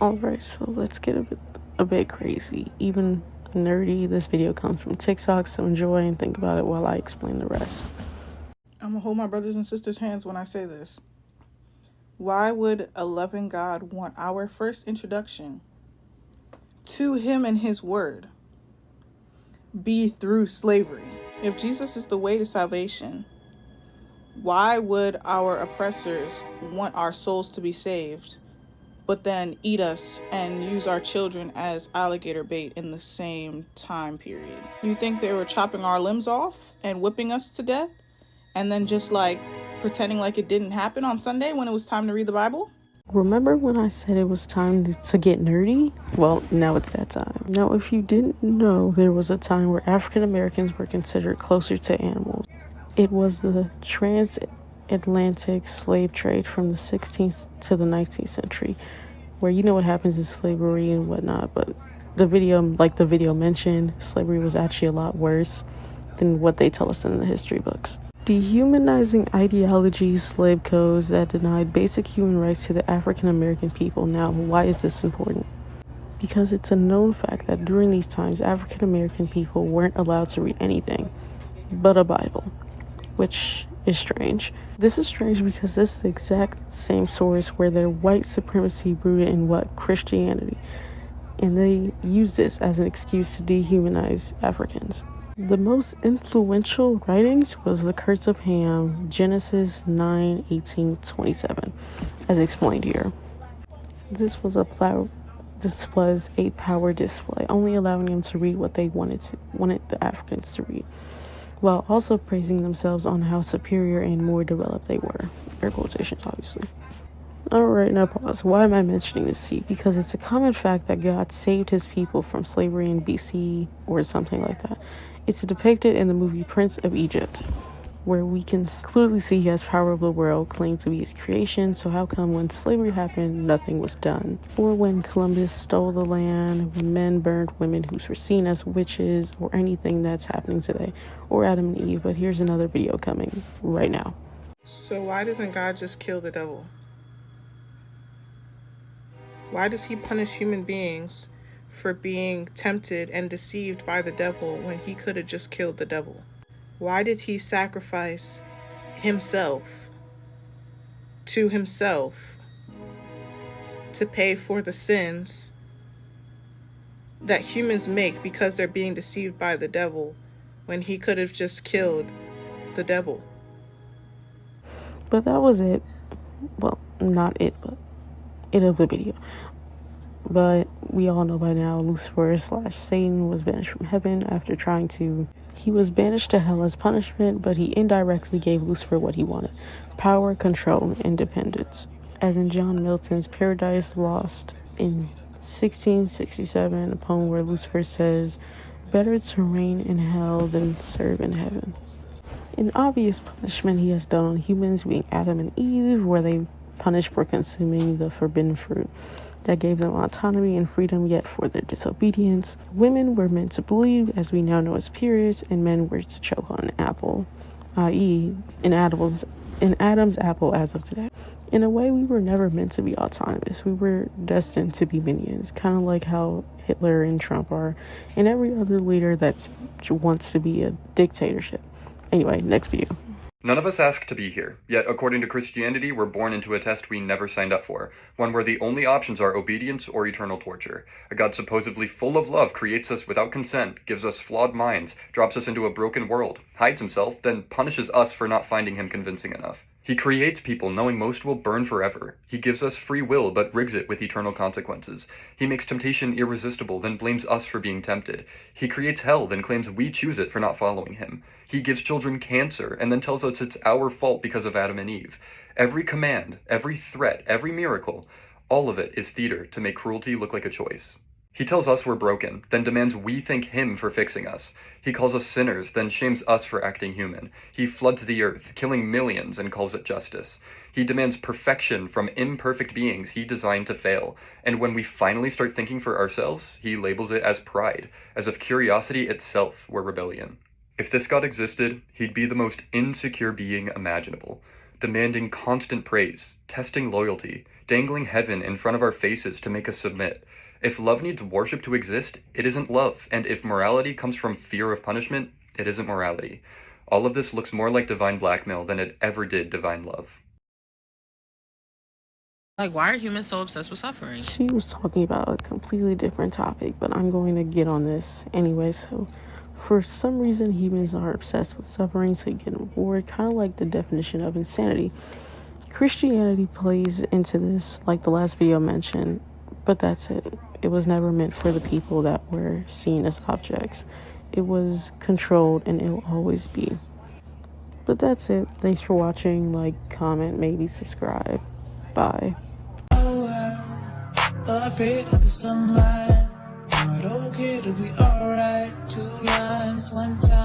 Alright, so let's get a bit crazy, even nerdy. This video comes from TikTok, so enjoy and think about it while I explain the rest. I'm gonna hold my brothers and sisters' hands when I say this. Why would a loving God want our first introduction to Him and His Word be through slavery? If Jesus is the way to salvation, why would our oppressors want our souls to be saved, but then eat us and use our children as alligator bait in the same time period? You think they were chopping our limbs off and whipping us to death, and then just pretending like it didn't happen on Sunday when it was time to read the Bible? Remember when I said it was time to get nerdy? Well, now it's that time. Now, if you didn't know, there was a time where African Americans were considered closer to animals. It was the transatlantic slave trade from the 16th to the 19th century, where you know what happens in slavery and whatnot, but the video mentioned, slavery was actually a lot worse than what they tell us in the history books. Dehumanizing ideologies, slave codes that denied basic human rights to the African American people. Now, why is this important? Because it's a known fact that during these times, African American people weren't allowed to read anything but a Bible, which is strange. This is strange because this is the exact same source where their white supremacy rooted in Christianity, and they use this as an excuse to dehumanize Africans. The most influential writings was The Curse of Ham, Genesis 9:18-27, as explained here. This was a power display, only allowing them to read what they wanted the Africans to read, while also praising themselves on how superior and more developed they were. Air quotations, obviously. Alright, now pause. Why am I mentioning this to you? Because it's a common fact that God saved his people from slavery in BC or something like that. It's depicted in the movie Prince of Egypt, where we can clearly see he has power over the world, claimed to be his creation. So how come when slavery happened, nothing was done? Or when Columbus stole the land, when men burned women who were seen as witches, or anything that's happening today, or Adam and Eve. But here's another video coming right now. So why doesn't God just kill the devil? Why does he punish human beings for being tempted and deceived by the devil when he could have just killed the devil? Why did he sacrifice himself to pay for the sins that humans make because they're being deceived by the devil when he could have just killed the devil? But that was it. Well, not it, but it of the video. But we all know by now Lucifer / Satan was banished from heaven after he was banished to hell as punishment, but he indirectly gave Lucifer what he wanted: power, control, and independence. As in John Milton's Paradise Lost in 1667, a poem where Lucifer says, "Better to reign in hell than serve in heaven." An obvious punishment he has done on humans being Adam and Eve, where they punished for consuming the forbidden fruit that gave them autonomy and freedom, yet for their disobedience. Women were meant to bleed, as we now know as periods, and men were to choke on an apple, i.e. in Adam's apple as of today. In a way, we were never meant to be autonomous. We were destined to be minions, kind of like how Hitler and Trump are, and every other leader that wants to be a dictatorship. Anyway, next video. None of us asked to be here, yet according to Christianity, we're born into a test we never signed up for, one where the only options are obedience or eternal torture. A God supposedly full of love creates us without consent, gives us flawed minds, drops us into a broken world, hides himself, then punishes us for not finding him convincing enough. He creates people knowing most will burn forever. He gives us free will but rigs it with eternal consequences. He makes temptation irresistible, then blames us for being tempted. He creates hell, then claims we choose it for not following him. He gives children cancer, and then tells us it's our fault because of Adam and Eve. Every command, every threat, every miracle, all of it is theater to make cruelty look like a choice. He tells us we're broken, then demands we thank him for fixing us. He calls us sinners, then shames us for acting human. He floods the earth, killing millions, and calls it justice. He demands perfection from imperfect beings he designed to fail. And when we finally start thinking for ourselves, he labels it as pride, as if curiosity itself were rebellion. If this God existed, he'd be the most insecure being imaginable. demanding constant praise, testing loyalty, dangling heaven in front of our faces to make us submit. If love needs worship to exist, it isn't love, and if morality comes from fear of punishment, it isn't morality. All of this looks more like divine blackmail than it ever did divine love. Like, why are humans so obsessed with suffering? She was talking about a completely different topic, but I'm going to get on this anyway. So, for some reason, humans are obsessed with suffering, so you get bored, kind of like the definition of insanity. Christianity plays into this, like the last video mentioned, but that's it. It was never meant for the people that were seen as objects. It was controlled, and it will always be. But that's it. Thanks for watching. Like, comment, maybe subscribe. Bye. Afraid of the sunlight, but okay to be alright. 2 lines, 1 time.